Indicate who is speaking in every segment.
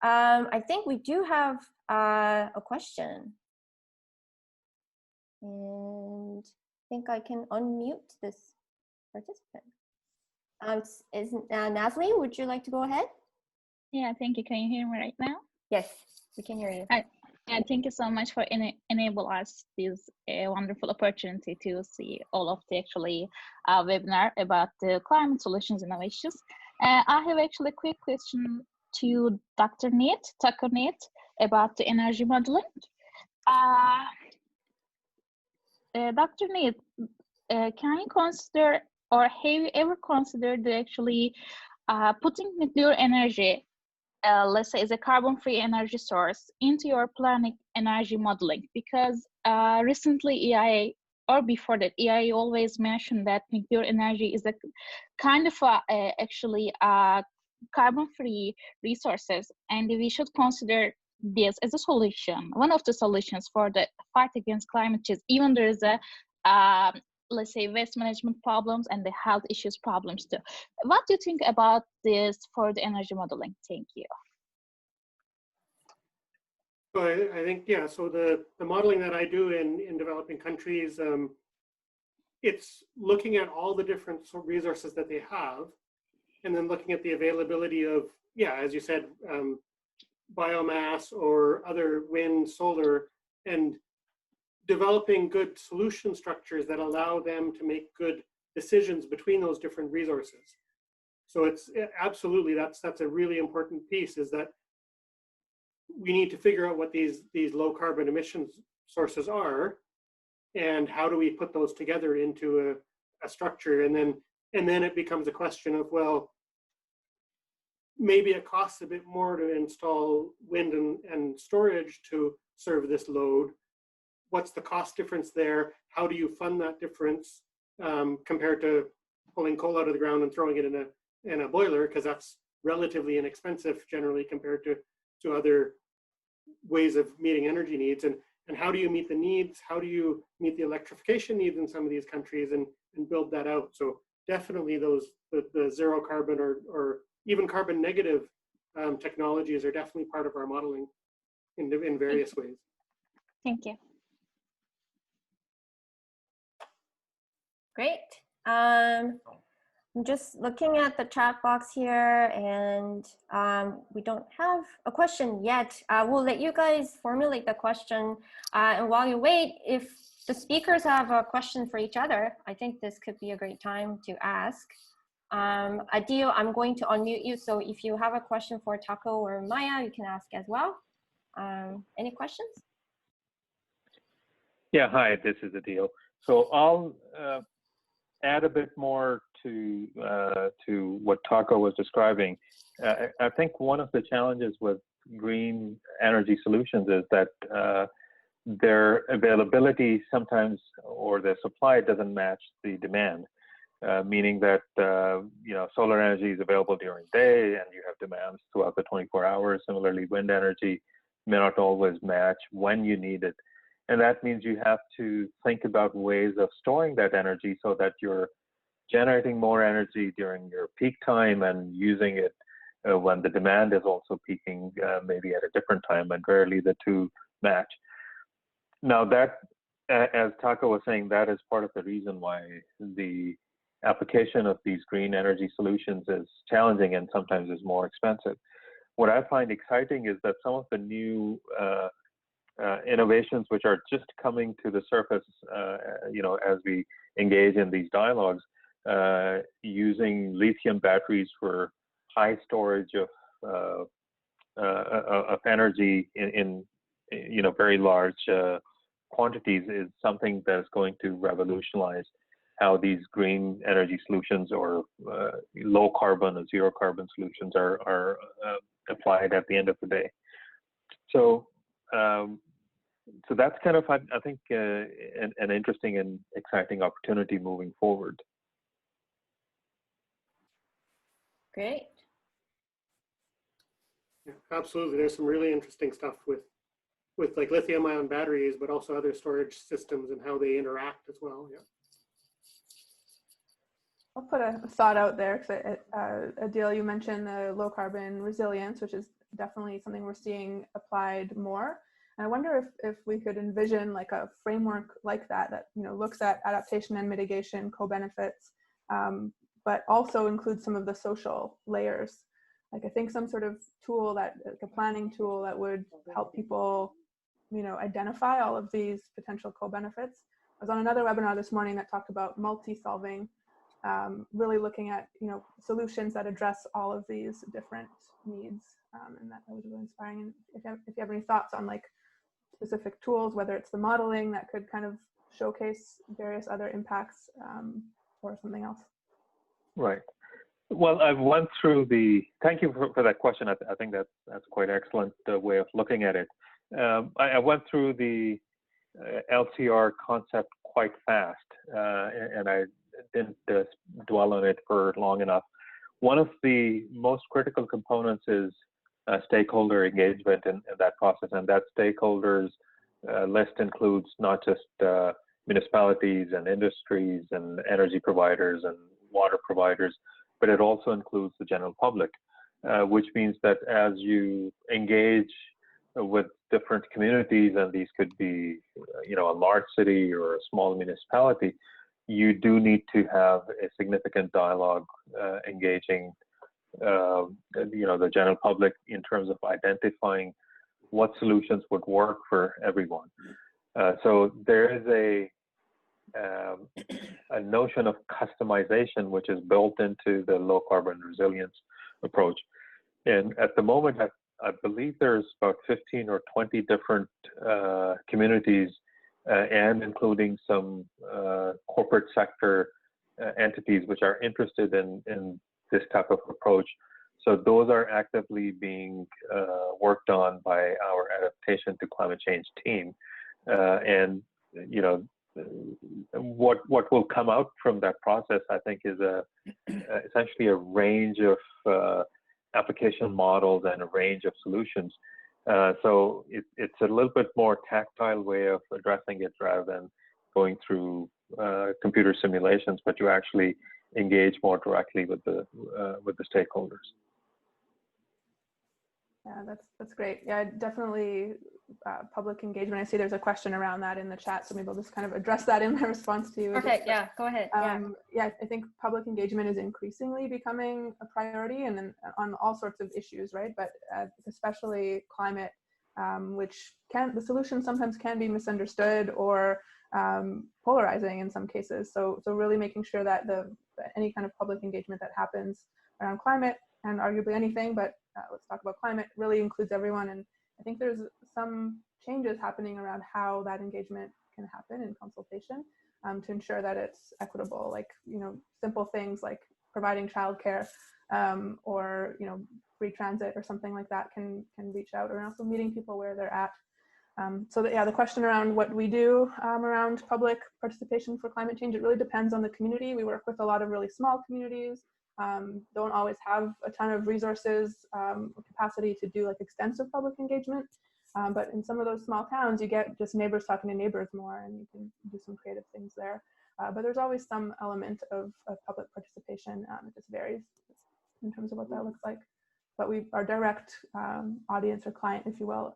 Speaker 1: I think we do have a question. And I think I can unmute this participant. Natalie, would you like to go ahead?
Speaker 2: Yeah, thank you. Can you hear me right now?
Speaker 1: Yes, we can hear you.
Speaker 2: Thank you so much for enable us this wonderful opportunity to see all of the webinar about the climate solutions innovations. I have actually a quick question to Dr. Niet, about the energy modeling. Dr. Niet, can you consider, or have you ever considered putting nuclear energy, let's say as a carbon-free energy source, into your planning energy modeling? Because recently EIA, or before that, EIA always mentioned that nuclear energy is a kind of carbon-free resources, and we should consider this as a solution, one of the solutions for the fight against climate change, even there is a let's say waste management problems and the health issues problems too. What do you think about this for the energy modeling? Thank you.
Speaker 3: So I think, yeah, so the modeling that I do in developing countries, it's looking at all the different resources that they have, and then looking at the availability of, yeah, as you said, biomass or other wind, solar, and developing good solution structures that allow them to make good decisions between those different resources. So it's absolutely, that's a really important piece, is that we need to figure out what these low carbon emissions sources are, and how do we put those together into a structure, and then it becomes a question of, well, maybe it costs a bit more to install wind and storage to serve this load. What's the cost difference there? How do you fund that difference compared to pulling coal out of the ground and throwing it in a boiler, because that's relatively inexpensive generally compared to other ways of meeting energy needs. And how do you meet the needs? How do you meet the electrification needs in some of these countries and build that out? So definitely the zero carbon or even carbon negative technologies are definitely part of our modeling in various ways.
Speaker 2: Thank you.
Speaker 1: Great. I'm just looking at the chat box here, and we don't have a question yet. We'll let you guys formulate the question. And while you wait, if the speakers have a question for each other, I think this could be a great time to ask. Adeel, I'm going to unmute you, so if you have a question for Taco or Maya, you can ask as well. Any questions?
Speaker 4: Yeah, hi, this is Adeel. So I'll add a bit more to what Taco was describing. I think one of the challenges with green energy solutions is that their availability sometimes, or their supply, doesn't match the demand. Meaning that solar energy is available during the day and you have demands throughout the 24 hours. Similarly, wind energy may not always match when you need it. And that means you have to think about ways of storing that energy so that you're generating more energy during your peak time and using it when the demand is also peaking, maybe at a different time, and rarely the two match. Now that, as Taco was saying, that is part of the reason why the application of these green energy solutions is challenging and sometimes is more expensive. What I find exciting is that some of the new innovations which are just coming to the surface, as we engage in these dialogues, using lithium batteries for high storage of energy in very large quantities is something that is going to revolutionize how these green energy solutions or low carbon or zero carbon solutions are applied at the end of the day. So that's kind of, I think, an interesting and exciting opportunity moving forward.
Speaker 1: Great.
Speaker 3: Yeah, absolutely. There's some really interesting stuff with like lithium ion batteries, but also other storage systems and how they interact as well. Yeah.
Speaker 5: I'll put a thought out there, because Adeel, you mentioned the low carbon resilience, which is definitely something we're seeing applied more. And I wonder if we could envision like a framework like that, you know, looks at adaptation and mitigation co-benefits, but also includes some of the social layers. Like I think some sort of tool like a planning tool that would help people, you know, identify all of these potential co-benefits. I was on another webinar this morning that talked about multi-solving, really looking at, you know, solutions that address all of these different needs, and that was really inspiring. And if you have any thoughts on like specific tools, whether it's the modeling that could kind of showcase various other impacts, or something else.
Speaker 4: Right. Well, I went through thank you for that question. I think that's quite excellent way of looking at it. I went through the LCR concept quite fast, and I didn't dwell on it for long enough. One of the most critical components is stakeholder engagement in that process, and that stakeholders list includes not just municipalities and industries and energy providers and water providers, but it also includes the general public, which means that as you engage with different communities, and these could be, you know, a large city or a small municipality, you do need to have a significant dialogue engaging, you know, the general public in terms of identifying what solutions would work for everyone. So there is a notion of customization which is built into the low carbon resilience approach. And at the moment, I believe there's about 15 or 20 different communities, and including some corporate sector entities which are interested in this type of approach. So those are actively being worked on by our adaptation to climate change team. And, you know, what will come out from that process, I think, is essentially a range of application models and a range of solutions. So it's a little bit more tactile way of addressing it rather than going through computer simulations, but you actually engage more directly with the stakeholders.
Speaker 5: Yeah, that's great. Yeah, definitely public engagement. I see there's a question around that in the chat, so maybe I'll just kind of address that in my response to you.
Speaker 1: Perfect. Yeah, go ahead.
Speaker 5: Yeah, I think public engagement is increasingly becoming a priority, and then on all sorts of issues, right? But especially climate, which the solution sometimes can be misunderstood or polarizing in some cases. So really making sure that any kind of public engagement that happens around climate, and arguably anything, but let's talk about climate, really includes everyone. And I think there's some changes happening around how that engagement can happen in consultation, to ensure that it's equitable, like, you know, simple things like providing childcare, or, you know, free transit or something like that can reach out, or also meeting people where they're at. So yeah, the question around what we do around public participation for climate change, it really depends on the community. We work with a lot of really small communities, don't always have a ton of resources or capacity to do like extensive public engagement. But in some of those small towns, you get just neighbors talking to neighbors more, and you can do some creative things there. But there's always some element of public participation. It just varies in terms of what that looks like. But our direct audience or client, if you will,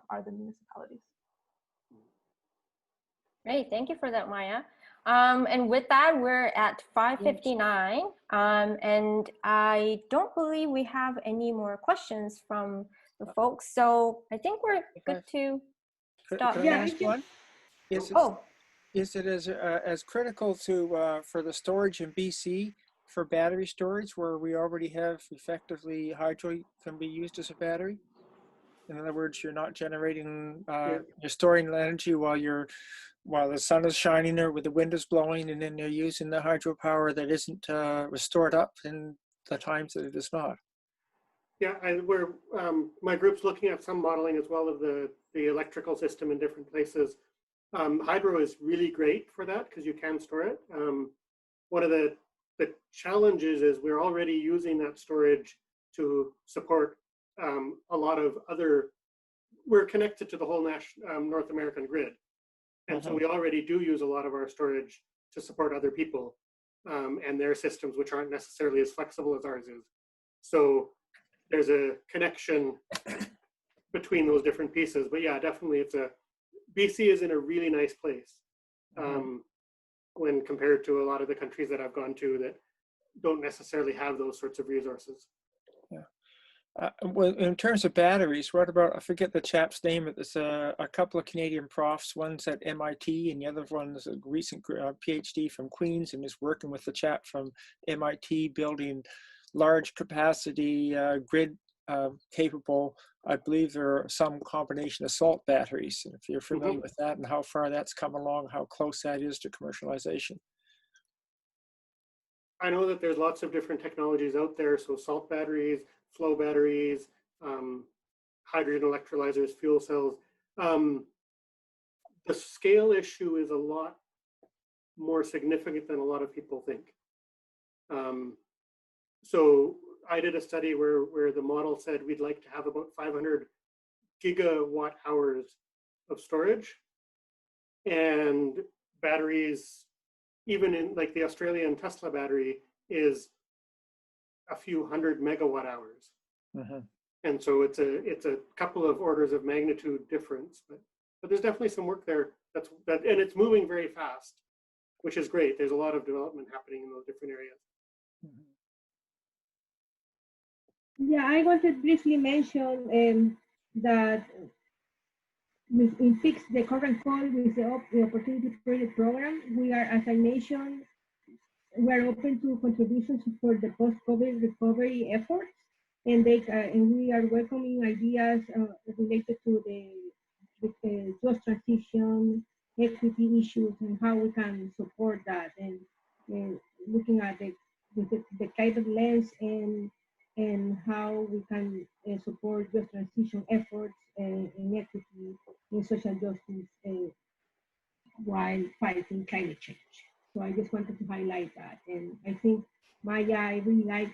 Speaker 5: are the municipalities.
Speaker 1: Great, thank you for that, Maya. And with that, we're at 5:59, and I don't believe we have any more questions from the folks. So I think we're good to stop.
Speaker 6: Could I ask one? Is it as critical to for the storage in BC for battery storage, where we already have effectively hydro can be used as a battery? In other words, you're not generating, you're storing energy while the sun is shining or with the wind is blowing, and then you're using the hydropower that isn't stored up in the times that it is not.
Speaker 3: Yeah, my group's looking at some modeling as well of the electrical system in different places. Hydro is really great for that because you can store it. One of the challenges is we're already using that storage to support a lot of other, we're connected to the whole North American grid. And so we already do use a lot of our storage to support other people and their systems, which aren't necessarily as flexible as ours is. So there's a connection between those different pieces. But yeah, definitely BC is in a really nice place when compared to a lot of the countries that I've gone to that don't necessarily have those sorts of resources.
Speaker 6: Yeah. Well, in terms of batteries, what about, I forget the chap's name, but there's a couple of Canadian profs, one's at MIT and the other one's a recent PhD from Queen's and is working with the chap from MIT building large capacity grid capable, I believe there are some combination of salt batteries. And if you're familiar with that and how far that's come along, how close that is to commercialization.
Speaker 3: I know that there's lots of different technologies out there. So salt batteries, flow batteries, hydrogen electrolyzers, fuel cells. The scale issue is a lot more significant than a lot of people think. So I did a study where the model said we'd like to have about 500 gigawatt hours of storage, and batteries, even in like the Australian Tesla battery, is a few hundred megawatt hours. And so it's a couple of orders of magnitude difference, but there's definitely some work there and it's moving very fast, which is great. There's a lot of development happening in those different areas.
Speaker 7: Yeah, I want to briefly mention that in PICS, the current call with the Opportunity Project Program, we are, as I mentioned, we're open to contributions for the post-COVID recovery efforts, and we are welcoming ideas related to the just transition, equity issues, and how we can support that, and looking at the climate lens and how we can support just transition efforts and equity and social justice while fighting climate change. So I just wanted to highlight that. And I think, Maya, I really like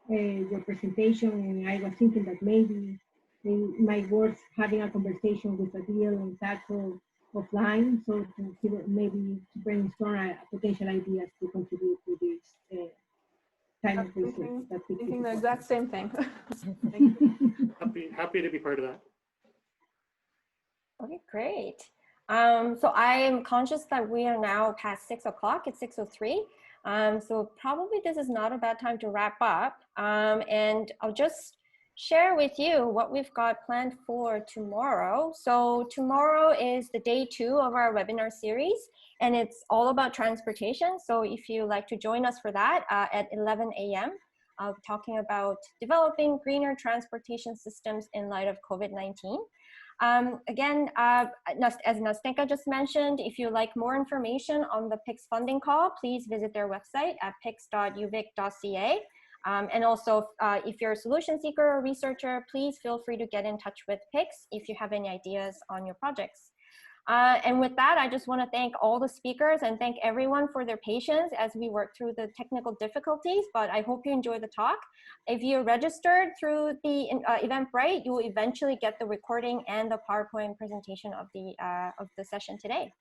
Speaker 7: your presentation, and I was thinking that maybe it might worth having a conversation with Adeel and Zafar offline, so to maybe to brainstorm potential ideas to contribute to this kind of research.
Speaker 5: Thinking the exact same thing. Thank you.
Speaker 3: Happy to be part of that.
Speaker 1: Okay, great. So I am conscious that we are now past 6 o'clock. It's 6:03. So probably this is not a bad time to wrap up. And I'll just share with you what we've got planned for tomorrow. So tomorrow is the day 2 of our webinar series, and it's all about transportation. So if you like to join us for that at 11 a.m., I'll be talking about developing greener transportation systems in light of COVID-19. Again, as Nastenka just mentioned, if you like more information on the PICS funding call, please visit their website at pics.uvic.ca. And also, if you're a solution seeker or researcher, please feel free to get in touch with PICS if you have any ideas on your projects. And with that, I just want to thank all the speakers and thank everyone for their patience as we work through the technical difficulties, but I hope you enjoy the talk. If you're registered through the Eventbrite, you will eventually get the recording and the PowerPoint presentation of the session today.